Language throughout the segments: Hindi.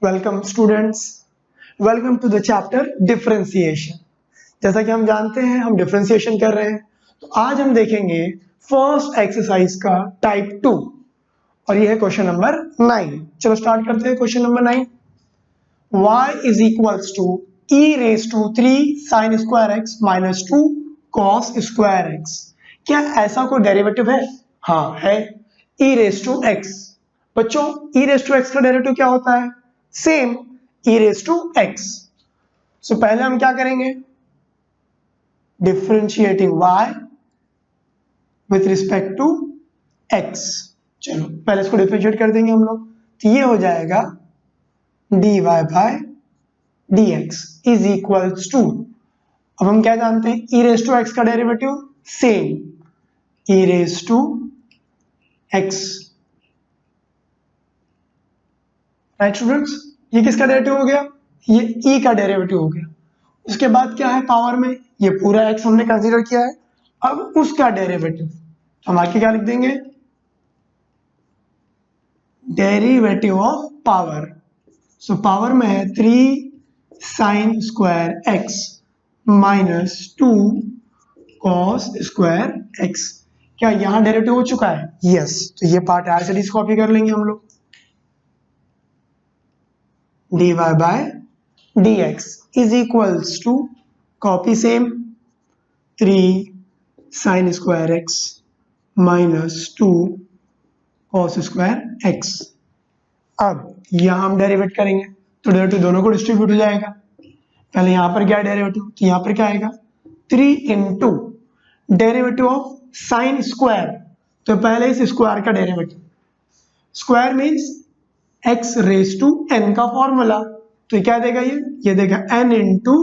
Welcome students, welcome to the chapter differentiation. जैसा कि हम जानते हैं हम डिफरेंशिएशन कर रहे हैं, तो आज हम देखेंगे फर्स्ट एक्सरसाइज का टाइप 2 और ये है क्वेश्चन नंबर 9। चलो स्टार्ट करते हैं question number 9। y is equals to e raise to 3 sine square x minus 2 cos square x. क्या ऐसा कोई डेरिवेटिव है? हाँ है, e रेज टू एक्स। बच्चों e रेज टू एक्स का डेरिवेटिव क्या होता है? Same e raise to x. So पहले हम क्या करेंगे? Differentiating y with respect to x। चलो पहले इसको डिफरेंशिएट कर देंगे हम लोग, तो ये हो जाएगा dy by dx is equals to, अब हम क्या जानते हैं? e रेज टू एक्स का derivative same e raise to x। Right students, ये किसका डेरिवेटिव हो गया? ये e का डेरिवेटिव हो गया। उसके बाद क्या है पावर में? ये पूरा x हमने कंसीडर किया है, अब उसका डेरिवेटिव हम आगे क्या लिख देंगे? Derivative of power. So power में है 3 sine square x minus 2 cos square x। क्या यहां डेरिवेटिव हो चुका है? यस, तो ये part as it is copy कर लेंगे हम लोग। dy by dx is equals to, copy same 3 sin square x minus 2 cos square x। अब यहां हम डेरिवेट करेंगे तो डेरिवेटिव दोनों को डिस्ट्रीब्यूट हो जाएगा। पहले यहां पर क्या डेरिवेटिव, तो यहां पर क्या आएगा 3 into derivative of sine square, तो पहले इस स्क्वायर का derivative, square means x raise to n का फॉर्मूला, तो क्या देगा? ये देगा n इंटू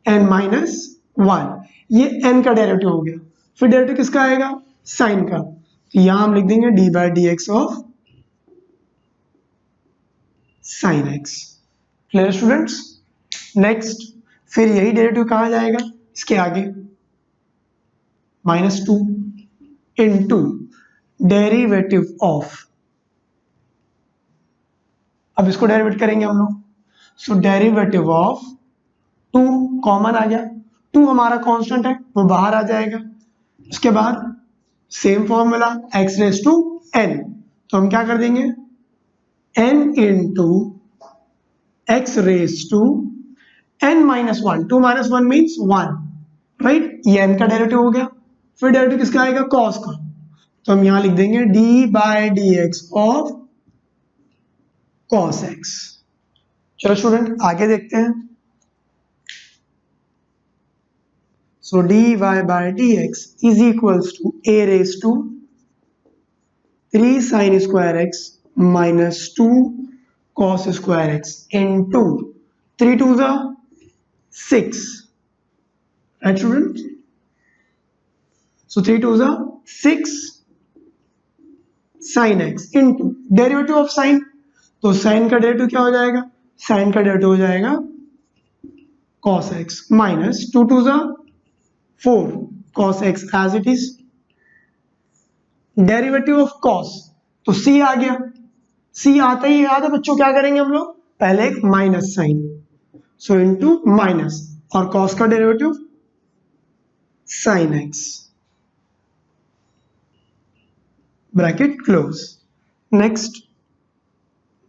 n माइनस 1। ये n का डेरिवेटिव हो गया। फिर डेरिवेटिव किसका आएगा? साइन का, तो यहां हम लिख देंगे D by d x of sine x. Clear students? Next, फिर यही डेरिवेटिव कहां जाएगा? इसके आगे -2 इंटू डेरिवेटिव ऑफ, अब इसको डेरिवेट करेंगे हम लोग। सो डेरिवेटिव ऑफ 2 कॉमन आ गया, 2 हमारा कांस्टेंट है वो बाहर आ जाएगा। उसके बाद same formula x raise to n, तो हम क्या कर देंगे n into x raise to n minus 1। 2 minus 1 means 1, right? ये n का डेरिवेटिव हो गया। फिर डेरिवेटिव किसका आएगा? cos का, तो हम यहां लिख देंगे d by d x of cos x। चलो स्टूडेंट आगे देखते हैं। So dy by dx is equals to a raise to 3 sine square x minus 2 cos square x into 3 to the 6, right student? So 3 to the 6 sine x into derivative of sine, तो साइन का डेरिवेटिव क्या हो जाएगा? साइन का डेरिवेटिव हो जाएगा cos x minus 2 to the 4 cos x as it is. Derivative of cos, तो c आ गया। c आता ही याद है बच्चों, क्या करेंगे हम लोग? पहले एक minus sine, so into minus, और cos का derivative sin x, bracket close. Next,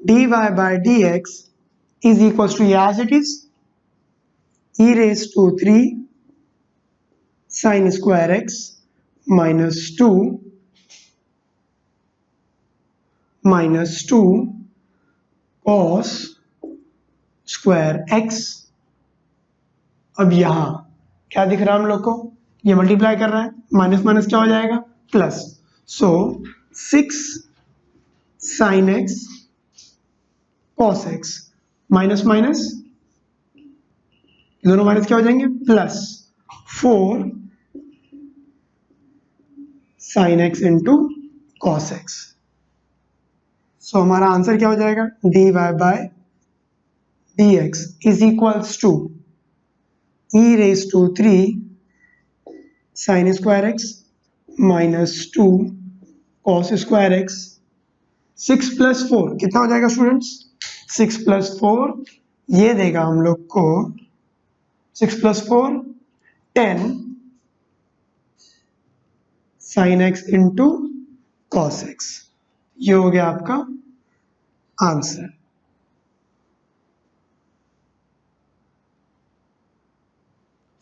dy by dx is equals to, as it is, e raised to 3 sin square x minus 2 cos square x। अब यहां क्या दिख रहा है हम लोग को? ये मल्टीप्लाई कर रहा है, माइनस माइनस क्या हो जाएगा? Plus. So 6 sin x cos x minus minus, दोनों माइनस क्या हो जाएंगे? Plus 4 sin x into cos x। So हमारा आंसर क्या हो जाएगा? dy by dx is equals to e raise to 3 sin square x minus 2 cos square x। 6 plus 4 कितना हो जाएगा स्टूडेंट्स? 6 + 4 ये देगा हम लोग को 6 + 4 10 sin x into cos x। ये हो गया आपका आंसर।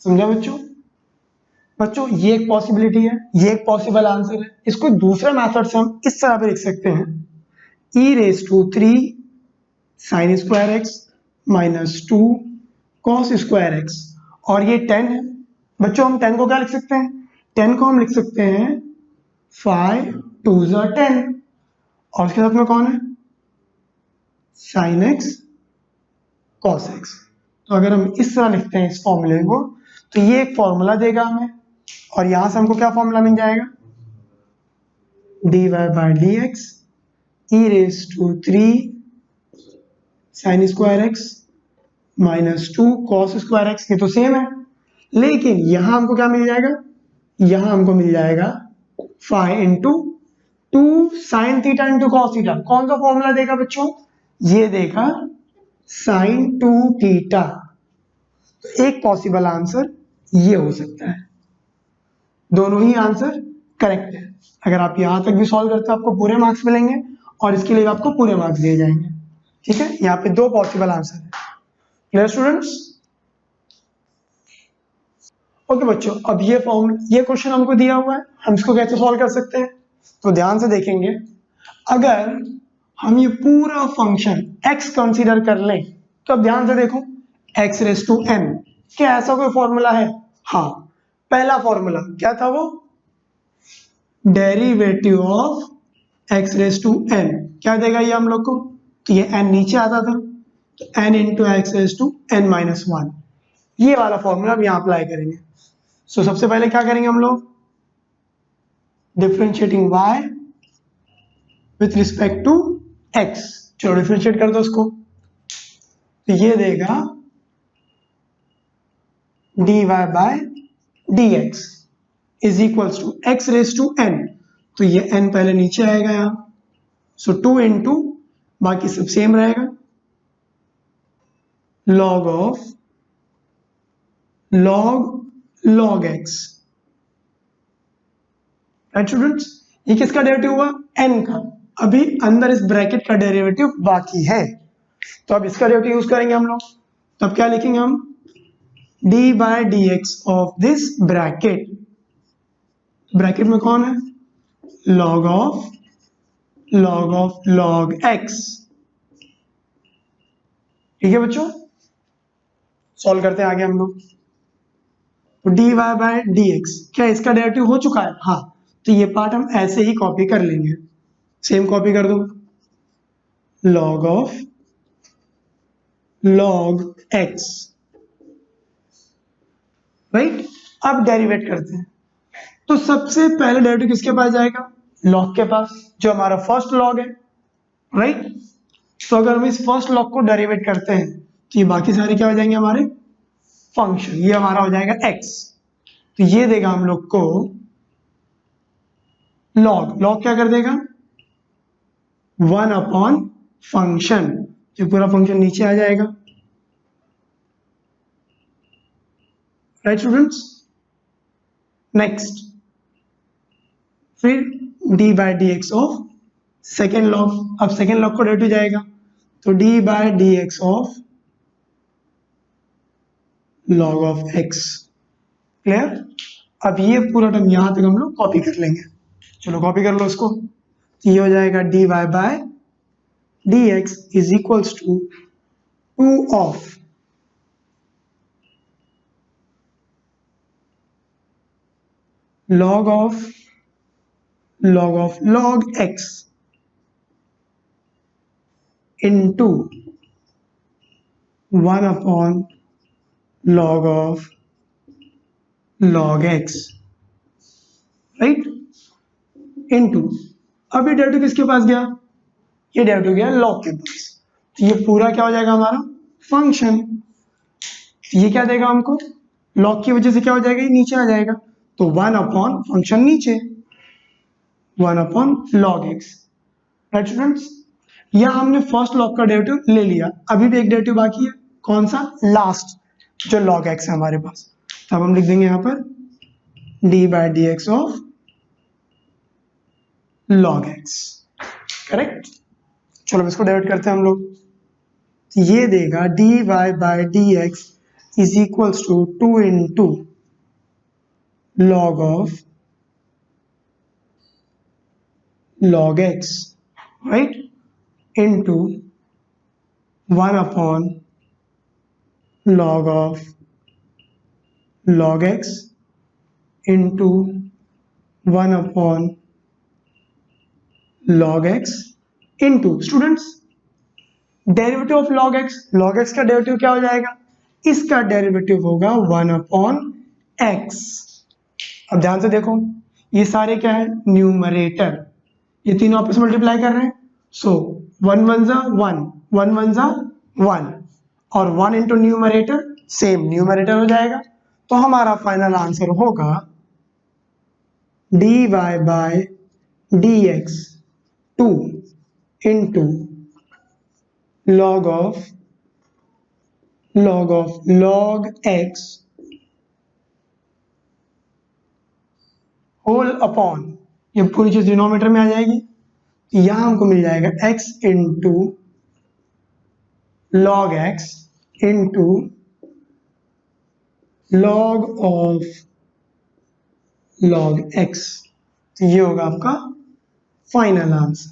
समझा बच्चों? बच्चों ये एक पॉसिबिलिटी है, ये एक पॉसिबल आंसर है। इसको दूसरे मेथड से हम इस तरह पे लिख सकते हैं e⁻³ sin square x -2 cos square x, और ये 10 है। बच्चों हम 10 को क्या लिख सकते हैं? 10 को हम लिख सकते हैं 5 2s are 10, और उसके साथ में कौन है? sin x cos x। तो अगर हम इस तरह लिखते हैं इस फॉर्मूले को, तो ये एक फॉर्मूला देगा हमें, और यहां से हमको क्या फॉर्मूला मिल जाएगा? dy/dx e⁻³ sin square x -2 cos square x। ये तो सेम है, लेकिन यहां हमको क्या मिल जाएगा? यहां हमको मिल जाएगा 5 into 2 sin theta into cos theta. कौन सा फॉर्मूला देगा बच्चों? ये देगा sin 2 थीटा। तो एक पॉसिबल आंसर ये हो सकता है। दोनों ही आंसर करेक्ट है। अगर आप यहां तक भी सॉल्व करते हो आपको पूरे मार्क्स मिलेंगे, और इसके लिए आपको पूरे मार्क्स दिए जाएंगे। ठीक है, यहाँ पे दो पॉसिबल आंसर है। Clear students? ओके बच्चों, अब ये क्वेश्चन हमको दिया हुआ है, हम इसको कैसे सॉल्व कर सकते हैं? तो ध्यान से देखेंगे। अगर हम ये पूरा फंक्शन x कंसीडर कर लें, तो अब ध्यान से देखो, x⁻n, क्या ऐसा कोई फॉर्मूला है? हाँ, पहला फॉर्मूला क्या था वो? Derivative of x⁻n। क्या देगा ये हम लोग को? तो ये n नीचे आता था, तो n इंटू x⁻n-1, ये वाला फॉर्मूला हम यहां अप्लाई करेंगे। सो सबसे पहले क्या करेंगे हम लोग? Differentiating y with respect to x। चलो डिफरेंशिएट कर दो उसको, तो ये देगा dy/dx is equals to x⁻n। तो ये n पहले नीचे आएगा यहां, सो 2 इंटू, बाकी सब सेम रहेगा, log x। Right students? ये किसका डेरिवेटिव हुआ? n का। अभी अंदर इस ब्रैकेट का डेरिवेटिव बाकी है, तो अब इसका डेरिवेटिव यूज करेंगे हम लोग। तब क्या लिखेंगे हम? d/dx of this bracket, bracket में कौन है? log x। ठीक है बच्चों, सॉल्व करते हैं आगे हम लोग। तो dy/dx क्या इसका डेरिवेटिव हो चुका है? हाँ, तो ये पार्ट हम ऐसे ही कॉपी कर लेंगे। सेम कॉपी कर दो, log x। राइट, अब डेरिवेट करते हैं। तो सबसे पहले डेरिवेटिव किसके पास जाएगा? लॉग के पास, जो हमारा फर्स्ट लॉग है। राइट, तो अगर हम इस फर्स्ट लॉग को डेरिवेट करते हैं, तो ये बाकी सारे क्या हो जाएंगे हमारे? फंक्शन। ये हमारा हो जाएगा x, तो ये देगा हम लोग को लॉग क्या कर देगा? 1 अपॉन फंक्शन। ये पूरा फंक्शन नीचे आ जाएगा। Right students? नेक्स्ट, फिर d/dx ऑफ सेकेंड लॉग। अब सेकेंड लॉग को डेरिवेटिव जाएगा, तो d/dx of log of x। Clear? अब ये पूरा टर्म यहां तक हम लोग कॉपी कर लेंगे। चलो कॉपी कर लो इसको, ये हो जाएगा dy/dx is equals to 2 of log log x into 1 upon log x। Right, into, अब ये डेरिवेटिव किसके पास गया? ये डेरिवेटिव गया लॉग के पास, तो ये पूरा क्या हो जाएगा हमारा? फंक्शन। ये क्या देगा हमको? लॉग की वजह से क्या हो जाएगा? ये नीचे आ जाएगा, तो 1 अपॉन फंक्शन नीचे, 1 upon log x। Right students? या हमने फर्स्ट लॉग का डेरिवेटिव ले लिया, अभी भी एक डेरिवेटिव बाकी है, कौन सा, लास्ट जो log x है हमारे पास, तब हम लिख देंगे यहाँ पर d/dx of log x, correct. चलो इसको डेरिवेट करते हैं हम लोग, ये देगा dy/dx is equals to 2 into log of log x, right, into 1 upon log of log x into 1 upon log x into students derivative of log x का डेरिवेटिव क्या हो जाएगा, इसका डेरिवेटिव होगा 1 अपॉन x। अब ध्यान से देखो, ये सारे क्या है, न्यूमरेटर, ये तीनों आपस में मल्टीप्लाई कर रहे हैं, सो 1 1 जा 1, 1 1 जा 1, और 1 इंटू न्यूमरेटर सेम न्यूमरेटर हो जाएगा, तो हमारा फाइनल आंसर होगा dy/dx 2 into log of log x whole upon, ये पूरी चीज डिनोमिनेटर में आ जाएगी, यहां हमको मिल जाएगा x into log x into log of log x, तो ये होगा आपका फाइनल आंसर।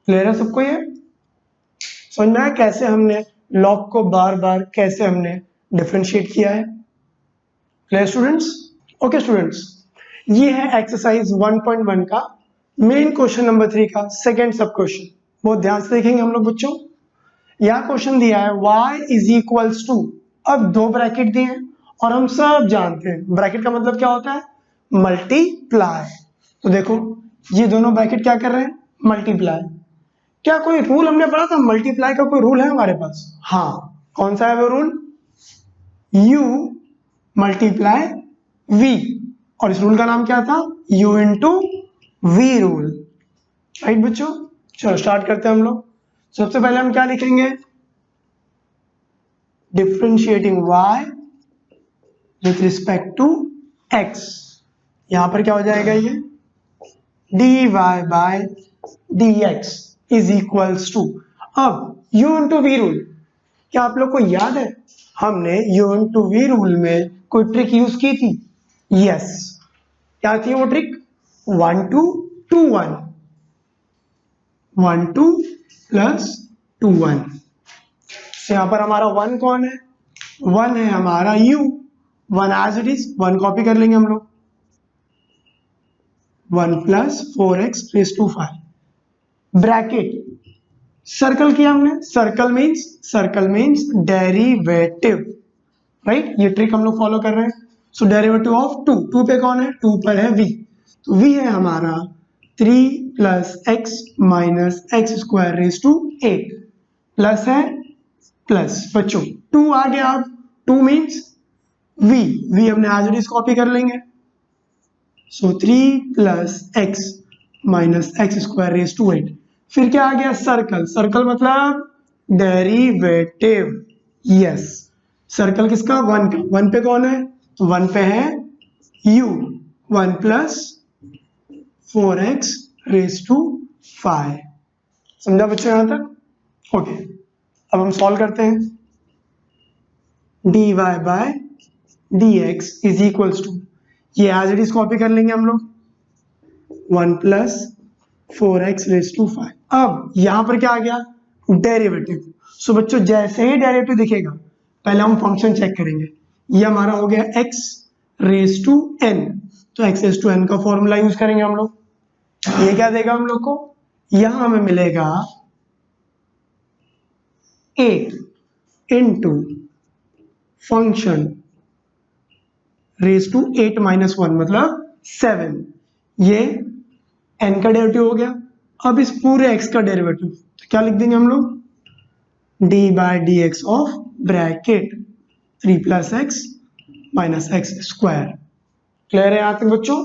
क्लियर है सबको, ये समझ में आया कैसे हमने log को बार बार कैसे हमने डिफरेंशिएट किया है। क्लियर स्टूडेंट्स, ओके स्टूडेंट्स, ये है एक्सरसाइज 1.1 का मेन क्वेश्चन नंबर 3 का सेकेंड सब क्वेश्चन, बहुत ध्यान से देखेंगे हम लोग बच्चों। यहाँ क्वेश्चन दिया है y इज इक्वल्स टू, अब दो ब्रैकेट दिए हैं और हम सब जानते हैं ब्रैकेट का मतलब क्या होता है, मल्टीप्लाई। तो देखो ये दोनों ब्रैकेट क्या कर रहे हैं, मल्टीप्लाई। क्या कोई रूल हमने पढ़ा था, मल्टीप्लाई का कोई रूल है हमारे पास, हाँ, कौन सा है वो रूल, u मल्टीप्लाई v, और इस रूल का नाम क्या था, u into v rule, right बच्चों। चलो स्टार्ट करते हैं हम लोग। सबसे पहले हम क्या लिखेंगे, differentiating y with respect to x, यहां पर क्या हो जाएगा, ये dy/dx इज इक्वल्स टू, अब u इंटू v रूल, क्या आप लोग को याद है हमने u इंटू v रूल में कोई ट्रिक यूज की थी, यस, क्या थी वो ट्रिक, 1 2 2 1, 1 2 प्लस 2 1, तो यहां पर हमारा 1 कौन है, 1 है हमारा u, 1 as it is, 1 copy कर लेंगे हम लोग, 1 plus 4x raise to 5, bracket circle किया हमने, सर्कल मीन्स डेरिवेटिव, राइट, ये ट्रिक हम लोग फॉलो कर रहे हैं। सो डेरिवेटिव ऑफ 2, 2 पे कौन है, 2 पर है v, तो v है हमारा 3 plus x minus x square raise to 8, plus है प्लस, बच्चों 2 आ गया, अब 2 मीन्स v हमने एज इट इज कॉपी कर लेंगे, so 3 plus x minus x square raise to 8, फिर क्या आ गया, सर्कल मतलब डेरिवेटिव, यस, सर्कल किसका, 1 का, 1 पे कौन है, तो 1 पे है u, 1 plus 4x raise to 5, समझा बच्चों यहां तक, ओके। अब हम सॉल्व करते हैं, dy/dx इज इक्वल्स टू, ये एज इट इज कॉपी कर लेंगे हम लोग, 1 प्लस 4x रेज टू 5, अब यहां पर क्या आ गया, डेरिवेटिव। सो बच्चों जैसे ही डेरिवेटिव दिखेगा पहले हम फंक्शन चेक करेंगे, ये हमारा हो गया x रेज टू n, तो x रेज टू n का फॉर्मूला यूज करेंगे हम लोग, ये क्या देगा हम लोग को, यहां हमें मिलेगा 8 into function raise to 8 minus 1 मतलब 7, ये n का डेरिवेटिव हो गया। अब इस पूरे x का डेरिवेटिव तो क्या लिख देंगे हम लोग, d/dx of bracket 3 plus x minus x square. Clear है यहाँ तक बच्चों,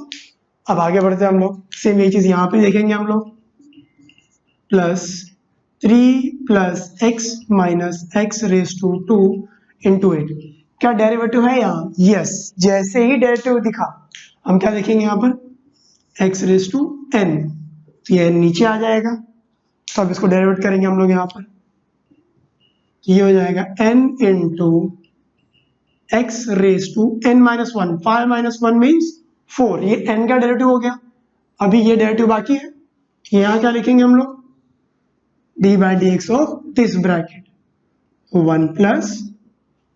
अब आगे बढ़ते हैं हम लोग, सेम यही चीज यहाँ पे देखेंगे हम लोग, plus 3 plus x minus x raise to 2 into 8। क्या डेरिवेटिव है यहाँ? यस, जैसे ही डेरिवेटिव दिखा हम क्या देखेंगे यहाँ पर एक्स रेस टू एन, तो ये नीचे आ जाएगा, तो अब इसको डेरिवेट करेंगे हम लोग यहाँ पर, ये हो जाएगा n into x raise to n minus one, 5 minus one means 4, ये n का डेरिवेटिव हो गया। अभी ये डेरिवेटिव बाकी है, यहाँ क्या लिखेंगे हम लोग, d by d x of this bracket 1 plus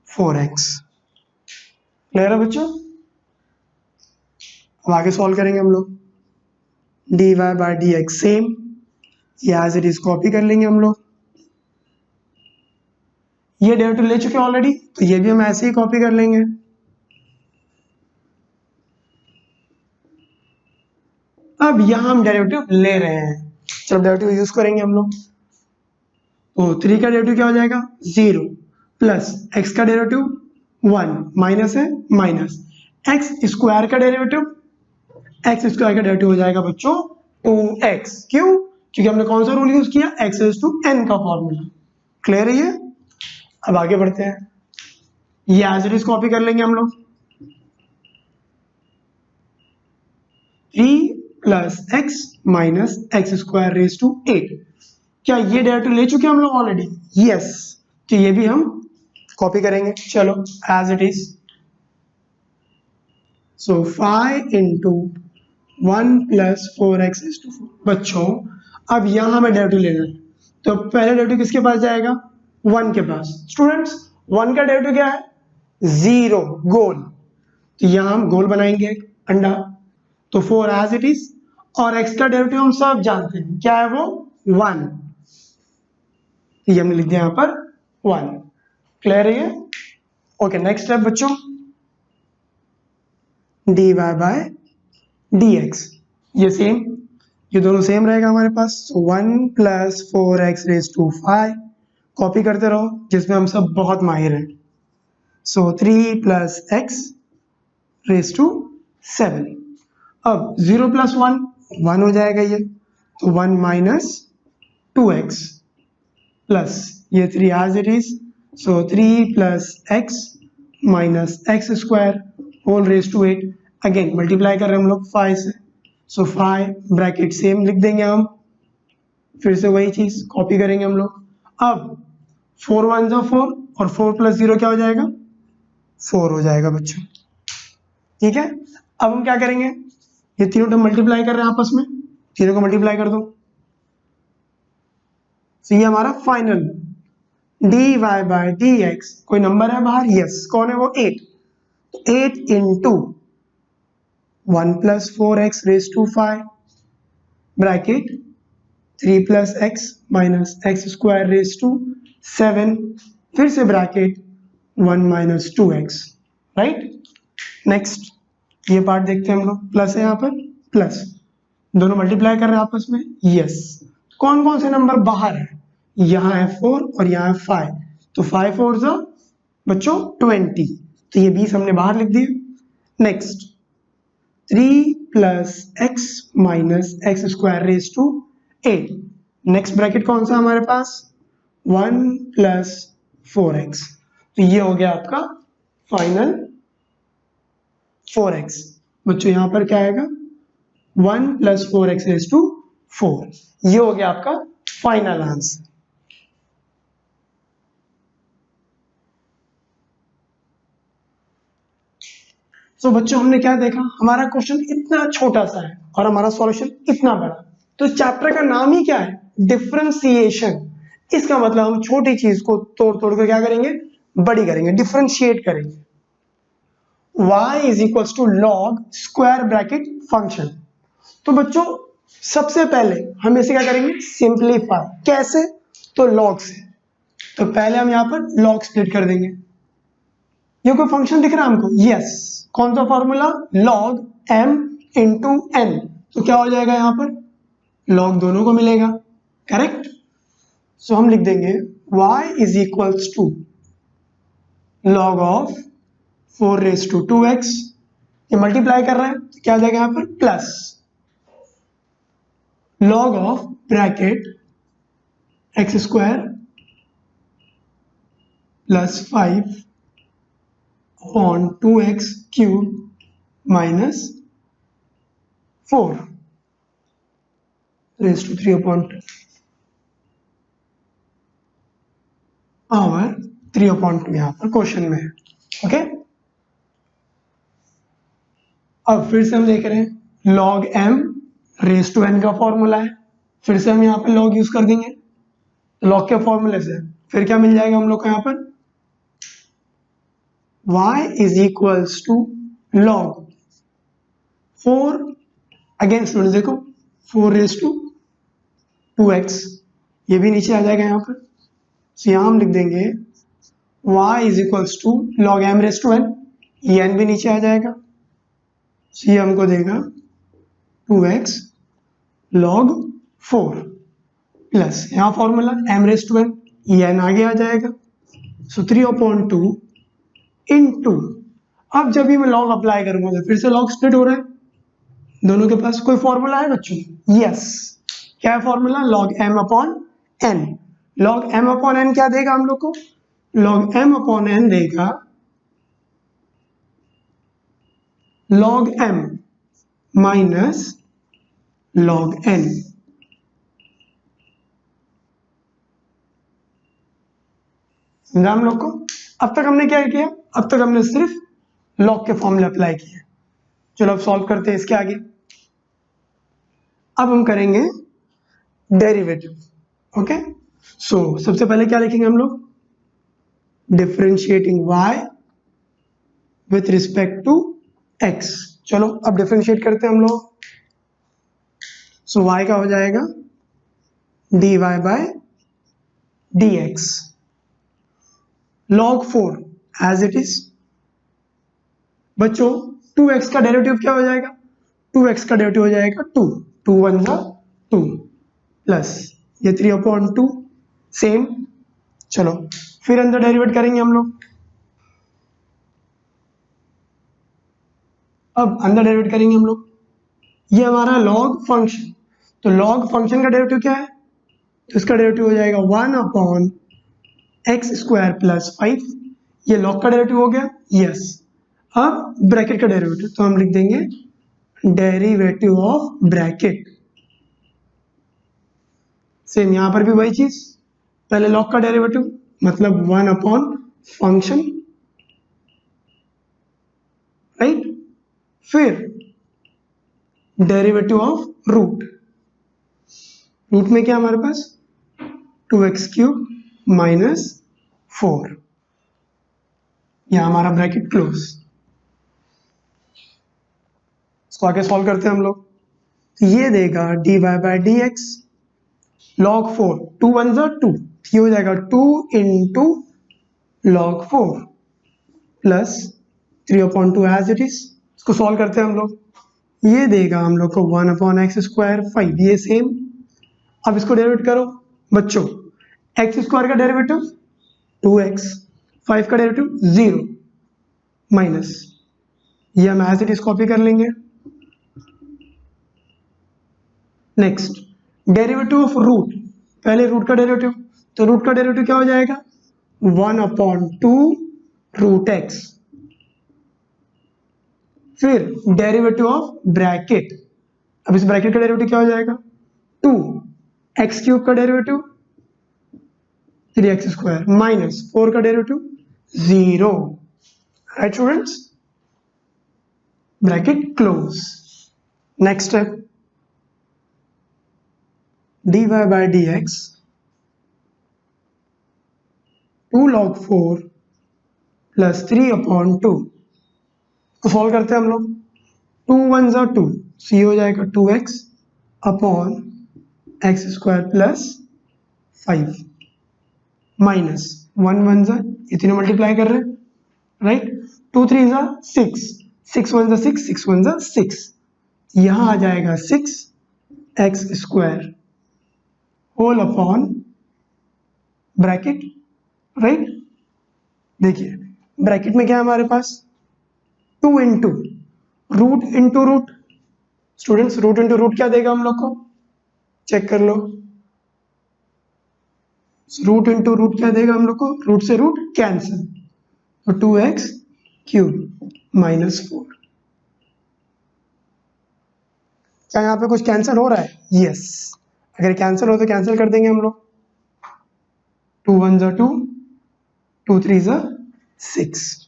4x। Clear है बच्चों? अब आगे सॉल्व करेंगे हम लोग, d y by d x same, ये एज इट इज कॉपी कर लेंगे हम लोग। ये डेरिवेटिव ले चुके हैं ऑलरेडी, तो ये भी हम ऐसे ही कॉपी कर लेंगे। अब यहां हम डेरिवेटिव ले रहे हैं, चलो डेरिवेटिव यूज करेंगे हम लोग। तो 3 का डेरिवेटिव क्या हो जाएगा 0 प्लस x का डेरिवेटिव 1 माइनस है माइनस एक्स स्क्वायर का डेरिवेटिव, एक्स स्क्वायर का डेरिवेटिव हो जाएगा बच्चों 2x। क्यों? क्योंकि हमने कौन सा रूल यूज किया, x रेज़ टू n का फॉर्मूला। क्लियर है ये? अब आगे बढ़ते हैं, ये एज इट इज कॉपी कर लेंगे हम लोग, 3 plus x minus x square raise to 8। क्या ये डेरिवेटिव ले चुके हैं हम लोग ऑलरेडी? यस, तो ये भी हम कॉपी करेंगे। चलो as it is, so 5 into 1 plus 4x is to 4। बच्चों अब यहां हमें डेरिवेटिव लेना है, तो पहले डेरिवेटिव किसके पास जाएगा, 1 के पास। स्टूडेंट्स 1 का डेरिवेटिव क्या है, 0, गोल, तो यहां हम गोल बनाएंगे एक अंडा, तो 4 एज इट इज, और x का डेरिवेटिव हम सब जानते हैं क्या है, वो 1, तो ये हमने लिख दिया यहां पर 1। क्लियर है ये? ओके, नेक्स्ट स्टेप बच्चों, d y by d x, ये सेम, ये दोनों सेम रहेगा हमारे पास। 1 plus 4x raise to 5, copy करते रहो जिसमें हम सब बहुत माहिर हैं। So 3 plus x raise to 7। अब 0 प्लस 1 हो जाएगा ये, तो 1 माइनस 2x प्लस ये 3 as it is, so 3 plus x minus x square whole raise to 8। Again multiply कर रहे हैं हम लोग 5 से, सो 5 ब्रैकेट सेम लिख देंगे हम, फिर से वही चीज कॉपी करेंगे हम लोग। अब 4 1 जा 4, और 4 प्लस 0 क्या हो जाएगा, 4 हो जाएगा बच्चों। ठीक है, अब हम क्या करेंगे, ये तीनों टर्म मल्टीप्लाई कर रहे हैं आपस में, तीनों को मल्टीप्लाई कर दो, तो ये हमारा final d y by d x, कोई नंबर है बाहर, यस, कौन है वो, 8। 8 into 1 plus 4x raise to 5 bracket 3 plus x minus x square raise to 7, फिर से bracket 1 minus 2x, right. Next ये पार्ट देखते हैं हम लोग, प्लस है यहाँ पर, प्लस दोनों मल्टीप्लाई कर रहे हैं आपस में, यस। कौन कौन से नंबर बाहर है, यहाँ है 4 और यहाँ है 5, तो 5 4 जा बच्चों 20, तो ये 20 हमने बाहर लिख दिए। Next 3 plus x minus x square raise to 8, next bracket कौन सा हमारे पास, 1 प्लस 4x, तो ये हो गया आपका फाइनल 4x। बच्चों यहाँ पर क्या आएगा, 1 प्लस 4x रेज टू 4, ये हो गया आपका फाइनल आंसर। तो बच्चों हमने क्या देखा, हमारा क्वेश्चन इतना छोटा सा है और हमारा सॉल्यूशन इतना बड़ा, तो चैप्टर का नाम ही क्या है, डिफरेंशिएशन। इसका मतलब हम छोटी चीज को तोड़ तोड़ कर क्या करेंगे, बड़ी करेंगे, डिफरेंशिएट करेंगे। y is equal to log square bracket function. तो बच्चों सबसे पहले हम इसे क्या करेंगे, सिंप्लीफाई। कैसे, तो लॉग से, तो पहले हम यहाँ पर लॉग स्प्लिट कर देंगे। ये कोई फंक्शन दिख रहा है हमको, यस, कौन सा formula, log m into n, तो क्या हो जाएगा यहाँ पर, लॉग दोनों को मिलेगा, करेक्ट। सो हम लिख देंगे y is equal to log of 4 raise to 2x, ये मल्टीप्लाई कर रहे हैं तो क्या आ जाएगा यहाँ पर, plus log of bracket x square plus 5 upon 2x cube minus 4 raise to 3 upon 2 power 3 upon 2 यहाँ पर क्वेश्चन में है। ओके, अब फिर से हम देख रहे हैं log m raise to n का फॉर्मूला है, फिर से हम यहाँ पर log यूज कर देंगे log के फॉर्मूले से। फिर क्या मिल जाएगा हम लोग को यहाँ पर y is equals to log 4 again student देखो 4 रेज टू 2x, ये भी नीचे आ जाएगा यहाँ पर। तो यहाँ हम लिख देंगे y is equals to log m raise to n, ये n भी नीचे आ जाएगा। तो ये हमको देगा 2x log 4 प्लस यहाँ formula m raise to n, ये n आगे आ जाएगा। सो 3 अपॉन 2 इंटू, अब जब भी मैं log अप्लाई करूंगा तो फिर से log स्प्लिट हो रहा है, दोनों के पास कोई फॉर्मूला है बच्चों? यस, क्या है formula? log m upon n। log m upon n क्या देगा हम लोग को? log m अपॉन n देगा log m minus log n। समझा हम लोग को? अब तक हमने क्या किया? अब तक हमने सिर्फ log के फॉर्मूले अप्लाई किए। चलो अब सॉल्व करते हैं इसके आगे। अब हम करेंगे डेरिवेटिव। ओके, सो सबसे पहले क्या लिखेंगे हम लोग? Differentiating y with respect to x। चलो अब डिफरेंशिएट करते हैं हम लोग। सो y का हो जाएगा dy by dx log 4 as it is. बच्चों 2x का डेरिवेटिव क्या हो जाएगा? 2x का डेरिवेटिव हो जाएगा 2, 2 1 जा 2 प्लस ये 3 अपॉन 2 सेम। चलो फिर अंदर डेरिवेट करेंगे हम लोग। अब अंदर डेरिवेट करेंगे हम लोग, ये हमारा log फंक्शन, तो log फंक्शन का डेरिवेटिव क्या है? तो इसका डेरिवेटिव हो जाएगा 1 अपॉन एक्स स्क्वायर प्लस 5, ये log का डेरिवेटिव हो गया। यस, अब ब्रैकेट का डेरिवेटिव, तो हम लिख देंगे डेरिवेटिव ऑफ ब्रैकेट। सेम यहां पर भी वही चीज, पहले log का डेरिवेटिव मतलब 1 अपॉन फंक्शन, राइट, फिर डेरिवेटिव ऑफ रूट। रूट में क्या हमारे पास 2x क्यूब माइनस 4, यह हमारा ब्रैकेट क्लोज। इसको आगे सॉल्व करते हैं हम लोग। तो ये देगा dy by d x log 4, 2 1 जा 2, ये हो जाएगा 2 into log 4 plus 3 upon 2 as it is. इसको सॉल्व करते हैं हम लोग, ये देगा हम लोग को 1 अपॉन एक्स स्क्वायर 5, ये सेम। अब इसको डेरिवेट करो बच्चों, एक्स स्क्वायर का डेरिवेटिव 2x, 5 का डेरिवेटिव 0 माइनस, ये हम एज इट इज कॉपी कर लेंगे। नेक्स्ट डेरिवेटिव ऑफ रूट, पहले रूट का डेरिवेटिव, तो रूट का डेरिवेटिव क्या हो जाएगा 1 अपॉन 2 रूट एक्स, फिर डेरिवेटिव ऑफ ब्रैकेट। अब इस ब्रैकेट का डेरिवेटिव क्या हो जाएगा 2 एक्स क्यूब का डेरिवेटिव 3x स्क्वायर माइनस 4 का derivative 0, right students, bracket close. Next step dy by d x 2 log 4 plus 3 upon 2, तो सॉल्व करते हैं हम लोग। 2 1 जा 2, so ये हो जाएगा 2x upon x square plus 5 minus 1 1 जा, ये तीनों मल्टीप्लाई कर रहे हैं, राइट, 2 3 जा 6, 6 1 जा 6, 6 1 जा 6, यहाँ आ जाएगा 6 x square whole upon bracket, right. देखिए ब्रैकेट में क्या है हमारे पास 2 into root into root. Students root into root क्या देगा हम लोग को, चेक कर लो, रूट इंटू रूट क्या देगा हम लोग को, रूट से रूट कैंसिल, तो 2x क्यूब माइनस 4। क्या यहाँ पे कुछ कैंसिल हो रहा है? यस, अगर कैंसिल हो तो कैंसिल कर देंगे हम लोग, 2 1 ज़ा 2, 2 3 ज़ा 6।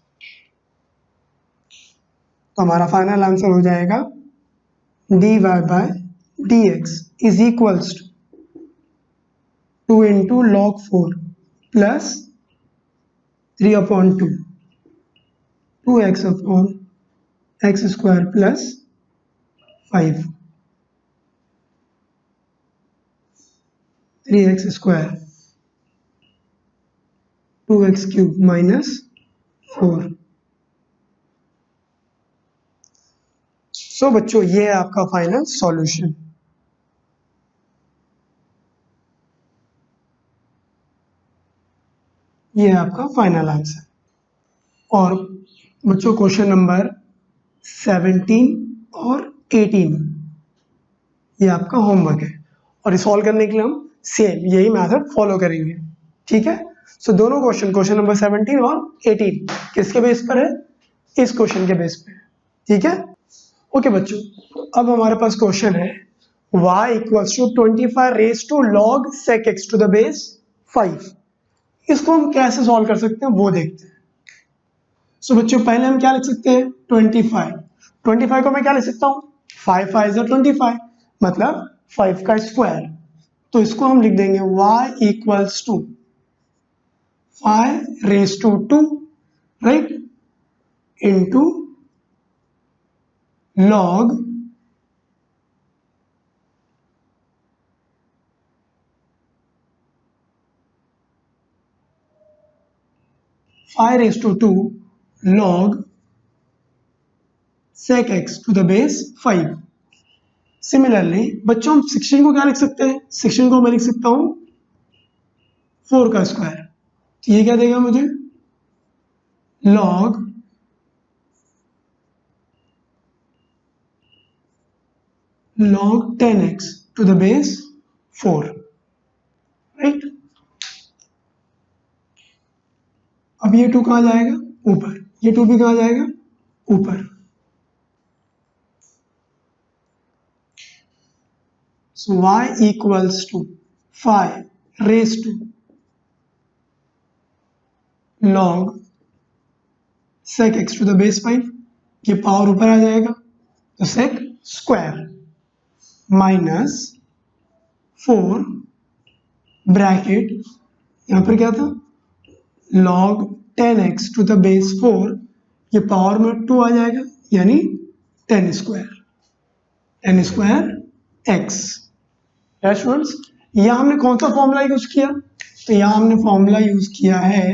तो हमारा फाइनल आंसर हो जाएगा dy by dx is equals to 2 into log 4 plus 3/2 2x upon x square plus 5 3x square 2x cube minus 4। So बच्चों ये है आपका फाइनल सॉल्यूशन। ये है आपका फाइनल आंसर। और बच्चों क्वेश्चन नंबर 17 और 18 ये आपका होमवर्क है, और सॉल्व करने के लिए हम सेम यही मेथड फॉलो करेंगे, ठीक है। सो दोनों क्वेश्चन नंबर 17 और 18 किसके बेस पर है? इस क्वेश्चन के बेस पे, ठीक है। ओके बच्चों, अब हमारे पास क्वेश्चन है y equals to 25 raise to log sec x to the base 5। इसको हम कैसे सॉल्व कर सकते हैं वो देखते हैं। सो बच्चों पहले हम क्या लिख सकते हैं? 25 को मैं क्या लिख सकता हूँ? 5 5 ज़ा 25, मतलब 5 का स्क्वायर। तो इसको हम लिख देंगे y equals to 5 raise to 2 right into log five raise to 2 log sec x to the base 5। Similarly बच्चों हम 16 को क्या लिख सकते हैं? 16 को मैं लिख सकता हूं 4 का स्क्वायर। तो ये क्या देगा मुझे? log log 10x to the base 4 right. अब ये 2 कहाँ जाएगा? ऊपर। ये 2 भी कहाँ जाएगा? ऊपर। So y equals to 5 raised to log sec x to the base 5। ये पावर ऊपर आ जाएगा तो sec स्क्वायर माइनस 4 ब्रैकेट, यहाँ पर क्या था? log 10x to the base 4, ये पावर में 2 आ जाएगा यानी 10 स्क्वायर x। स्टूडेंट्स यहाँ हमने कौन सा फॉर्मूला यूज किया? तो यहाँ हमने फॉर्मूला यूज किया है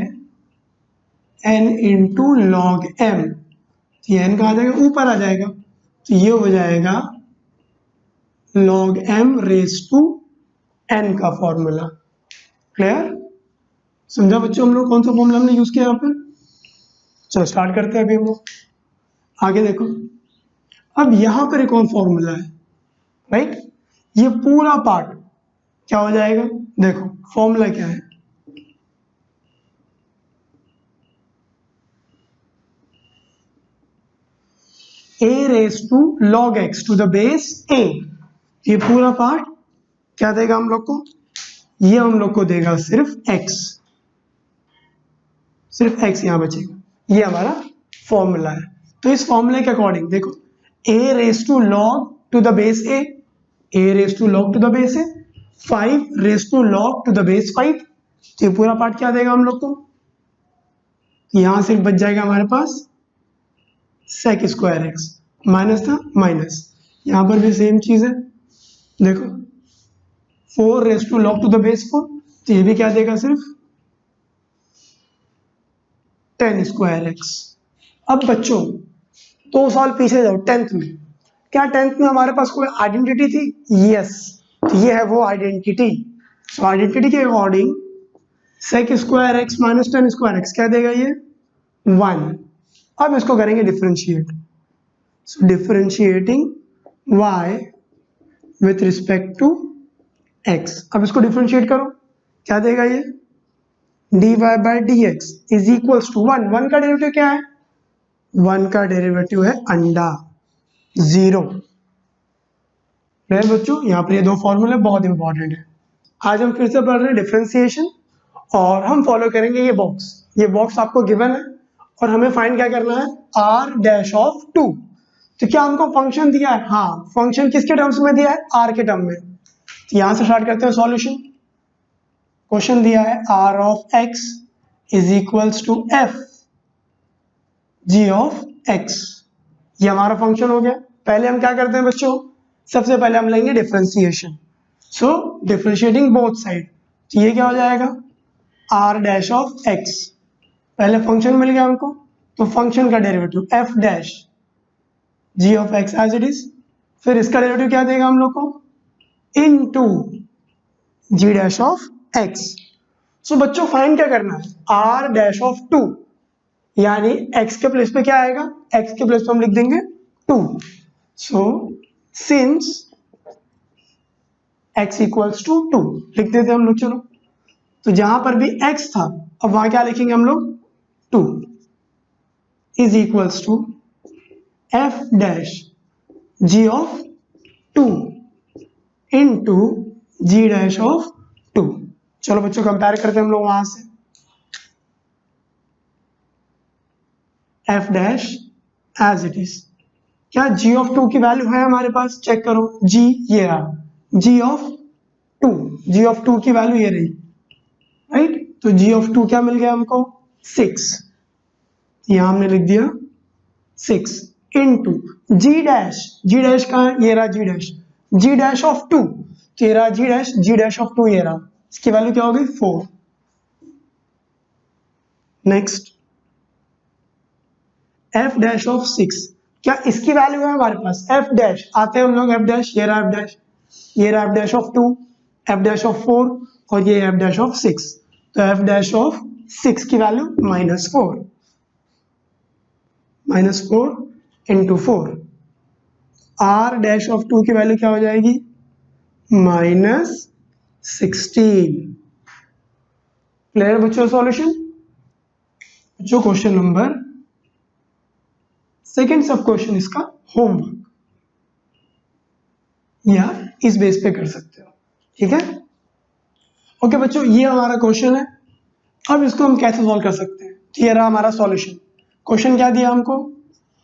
n इंटू लॉग m। तो ये n कहाँ आ जाएगा? ऊपर आ जाएगा, तो ये हो जाएगा log m raise to n का फॉर्मूला। क्लियर? समझा बच्चों हम लोग कौन सा फॉर्मूला हमने यूज किया यहाँ पर? चलो स्टार्ट करते हैं अभी हम लोग। आगे देखो, अब यहाँ पर एक और फॉर्मूला है राइट। ये पूरा पार्ट क्या हो जाएगा? देखो फॉर्मूला क्या है? a raise to log x to the base a। ये पूरा पार्ट क्या देगा हम लोग को? ये हम लोग को देगा सिर्फ x, सिर्फ x यहाँ बचेगा। ये हमारा फॉर्मूला है। तो इस फॉर्मूले के अकॉर्डिंग देखो, a raise to log to the base a, a raise to log to the base a, 5 raise to log to the base 5। तो ये पूरा पार्ट क्या देगा हम लोग को? यहां सिर्फ बच जाएगा हमारे पास sec स्क्वायर x, माइनस था माइनस, यहां पर भी सेम चीज है। देखो 4 raise to log to the base 4, तो ये भी क्या देगा? सिर्फ 10 स्क्वायर x। अब बच्चों 2 साल पीछे जाओ 10th में, क्या 10th में हमारे पास कोई आइडेंटिटी थी? यस, तो ये है वो आइडेंटिटी। सो आइडेंटिटी के according sec square x minus 10 square x क्या देगा? ये 1। अब इसको करेंगे differentiate. So differentiating y with respect to x। अब इसको डिफरेंशिएट करो, क्या देगा? ये dy by d x is equals to 1, 1 का डेरिवेटिव क्या है, 1 का डेरिवेटिव है अंडा 0। बच्चों यहाँ पर ये दो फॉर्मूले बहुत इंपॉर्टेंट है। आज हम फिर से पढ़ रहे हैं डिफरेंशिएशन और हम फॉलो करेंगे ये बॉक्स आपको गिवन है और हमें फाइंड क्या करना है, आर डैश ऑफ 2। तो क्या हमको फंक्शन दिया है, हाँ फंक्शन किसके टर्म्स में दिया है, आर के टर्म में। तो यहां से स्टार्ट करते हैं सॉल्यूशन। क्वेश्चन दिया है r of x is equals to f g of x, ये हमारा फंक्शन हो गया। पहले हम क्या करते हैं बच्चों, सबसे पहले हम लेंगे differentiation. So differentiating both side, तो ये क्या हो जाएगा, आर डैश ऑफ एक्स, पहले फंक्शन मिल गया हमको, तो फंक्शन का derivative f dash g of x as it is, फिर इसका डेरिवेटिव क्या देगा हम लोग को, into g dash of x. So बच्चों फाइंड क्या करना है, आर डैश ऑफ 2, यानी x के प्लेस पे क्या आएगा, x के प्लेस पे हम लिख देंगे 2। So since x equals to 2 लिख देते हम लोग। चलो तो जहां पर भी x था अब वहां क्या लिखेंगे हम लोग, 2 is equals to f dash g of 2 into g dash of 2। चलो बच्चों कंपेयर करते हैं हम लोग वहां से, f dash as it is, क्या g ऑफ 2 की वैल्यू है हमारे पास, चेक करो g ये रहा, g ऑफ 2 की वैल्यू ये रही, राइट। तो g ऑफ 2 क्या मिल गया हमको, 6, यहां हमने लिख दिया 6 इनटू g डैश कहाँ है, ये रहा g डैश ऑफ 2, तो ये रहा g डैश ऑफ 2 ये रहा, इसकी वैल्यू क्या हो गई 4। नेक्स्ट f डैश ऑफ 6, क्या इसकी वैल्यू है हमारे पास, f डैश आते हैं हम लोग, f डैश ये रहा f डैश, ये रहा f dash of 2, f dash of 4 और ये f डैश ऑफ 6, तो f डैश ऑफ 6 की value -4 into 4, r dash of 2 की वैल्यू क्या हो जाएगी, -16। क्लियर बच्चों सॉल्यूशन। बच्चों क्वेश्चन नंबर सेकेंड सब क्वेश्चन इसका होमवर्क या इस बेस पे कर सकते हो, ठीक है। ओके बच्चों ये हमारा क्वेश्चन है, अब इसको हम कैसे सॉल्व कर सकते हैं, तो ये रहा हमारा सॉल्यूशन। क्वेश्चन क्या दिया हमको,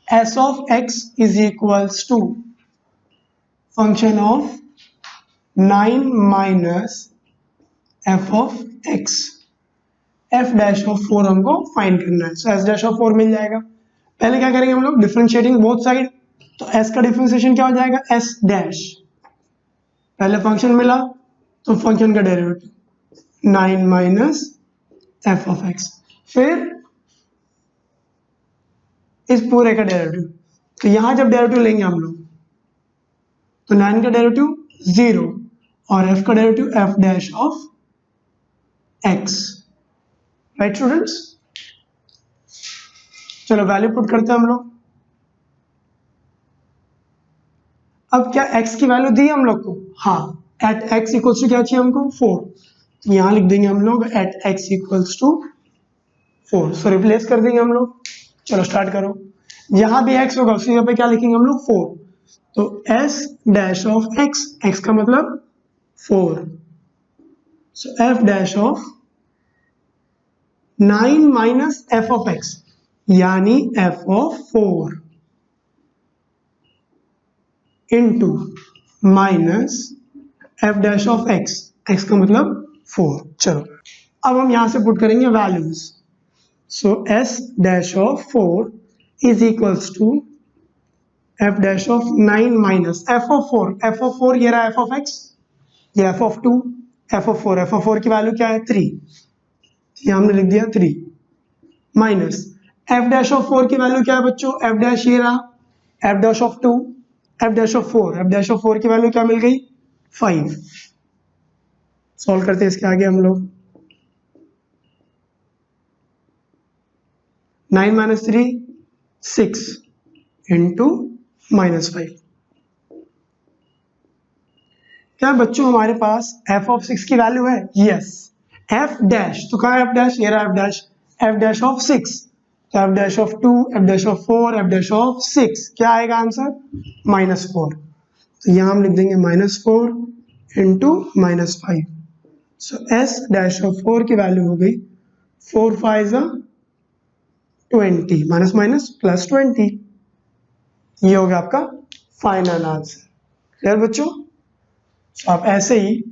s of x is equals to function of 9 minus f of x, f dash of 4 हमको फाइंड करना है, सो s डैश ऑफ 4 मिल जाएगा। पहले क्या करेंगे हम लोग, डिफरेंशिएटिंग बोथ साइड, तो s का डिफरेंशिएशन क्या हो जाएगा, s डैश, पहले फंक्शन मिला तो फंक्शन का derivative 9 minus f of x, फिर इस पूरे का डेरिवेटिव, तो यहां जब डेरिवेटिव लेंगे हम लोग तो 9 का डेरिवेटिव 0 और f का derivative f dash of x, right students. चलो वैल्यू पुट करते हैं हम लोग। अब क्या x की वैल्यू दी हम लोग को, हाँ एट x इक्वल्स टू क्या चाहिए हमको 4, तो यहां लिख देंगे हम लोग at x equals to 4, so replace कर देंगे हम लोग। चलो स्टार्ट करो, यहां भी x होगा उसी जगह पे क्या लिखेंगे हम लोग 4, तो s डैश ऑफ x का मतलब 4, सो f dash of 9 minus f of x यानी f of 4 into minus f dash of x का मतलब 4। चलो अब हम यहां से पुट करेंगे values, so s dash of 4 is equals to f dash of 9 minus f of 4 ये रहा f ऑफ x, ये f ऑफ 2, f ऑफ 4 की वैल्यू क्या है 3, ये हमने लिख दिया 3, माइनस f डैश ऑफ 4 की वैल्यू क्या है बच्चों, f डैश ये रहा, f dash of 2, f dash of 4 की वैल्यू क्या मिल गई 5। सॉल्व करते हैं इसके आगे हम लोग, 9 माइनस 3 6 इंटू -5। क्या बच्चों हमारे पास f ऑफ 6 की वैल्यू है, यस एफ डैश, तो कहाँ है एफ डैश, ये रहा F dash, F dash of 6, तो F dash of 2, F dash of 4, F dash of 6, क्या आएगा आंसर, -4। तो यहाँ हम लिख देंगे -4 into -5। So S dash of 4 की वैल्यू हो गई 4 5 20, माइनस माइनस प्लस 20। ये हो गया आपका फाइनल आंसर। क्लियर बच्चों? तो आप ऐसे ही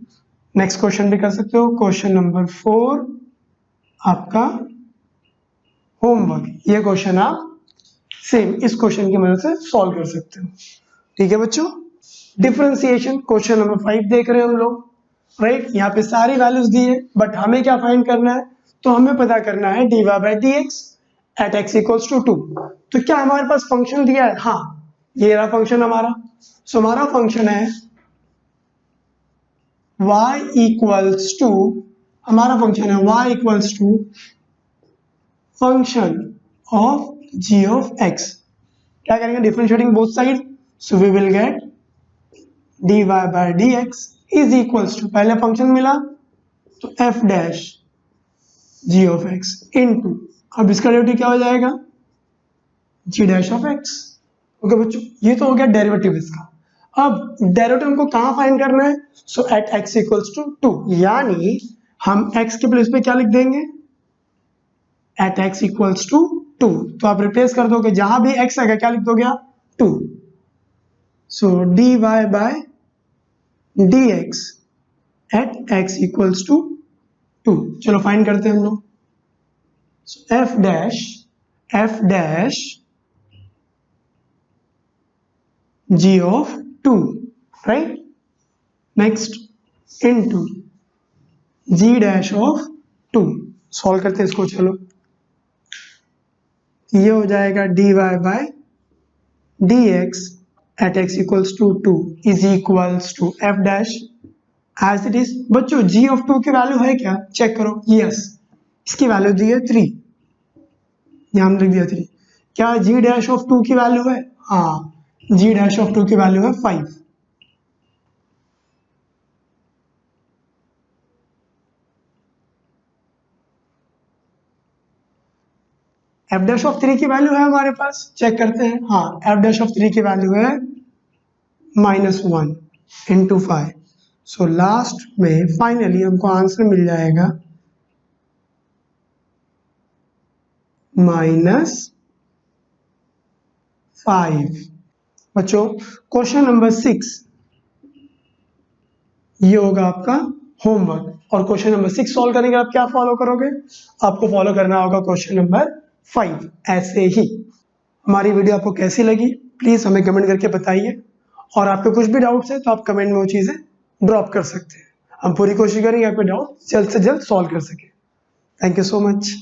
नेक्स्ट क्वेश्चन भी कर सकते हो। क्वेश्चन नंबर 4 आपका होमवर्क, ये क्वेश्चन आप सेम इस क्वेश्चन की मदद से सॉल्व कर सकते हो। ठीक है बच्चों? डिफरेंशिएशन क्वेश्चन नंबर 5 देख रहे हैं हम लोग, राइट। यहाँ पे सारी वैल्यूज दी है, बट हमें क्या फाइंड करना है, तो हमें पता करना है dy by d x at x equals to 2। तो क्या हमारे पास फंक्शन दिया है, हाँ ये रहा फंक्शन हमारा। सो हमारा फंक्शन है y इक्वल्स टू, हमारा फंक्शन है y equals to function of g of x। क्या करेंगे, differentiating both side, so we will get dy by dx is equals to, पहले फंक्शन मिला तो f dash g of x into, अब इसका डेरिवेटिव क्या हो जाएगा, g dash of x। Okay बच्चों, ये तो हो गया डेरिवेटिव इसका। अब डेरिवेटिव हमको कहाँ फाइंड करना है, सो एट x इक्वल्स टू 2, यानी हम x के प्लेस पे क्या लिख देंगे, एट x इक्वल्स टू 2। तो आप रिप्लेस कर दोगे, जहां भी x आएगा क्या लिख दोगे आप, 2। So dy by dx at x equals to 2। चलो फाइंड करते हैं हम लोग। So f dash g of 2, right, next into g dash of 2। Solve करते हैं इसको, चलो ये हो जाएगा dy by dx at x equals to 2 is equals to f dash as it is. बच्चों g ऑफ 2 की वैल्यू है क्या, चेक करो, यस इसकी वैल्यू दी है 3, यहाँ लिख दिया 3। क्या g डैश ऑफ 2 की वैल्यू है, हाँ g डैश ऑफ 2 की वैल्यू है 5। एफ डैश ऑफ 3 की वैल्यू है हमारे पास, चेक करते हैं, हाँ एफ डैश ऑफ 3 की वैल्यू है -1 इंटू 5। सो लास्ट में फाइनली हमको आंसर मिल जाएगा -5। बच्चों क्वेश्चन नंबर 6 ये होगा आपका होमवर्क, और क्वेश्चन नंबर 6 सॉल्व करने के आप क्या फॉलो करोगे, आपको फॉलो करना होगा क्वेश्चन नंबर 5 ऐसे ही। हमारी वीडियो आपको कैसी लगी प्लीज हमें कमेंट करके बताइए, और आपके कुछ भी डाउट्स है तो आप कमेंट में वो चीजें ड्रॉप कर सकते हैं। हम पूरी कोशिश करेंगे आपके डाउट जल्द से जल्द सॉल्व कर सके। Thank you so much.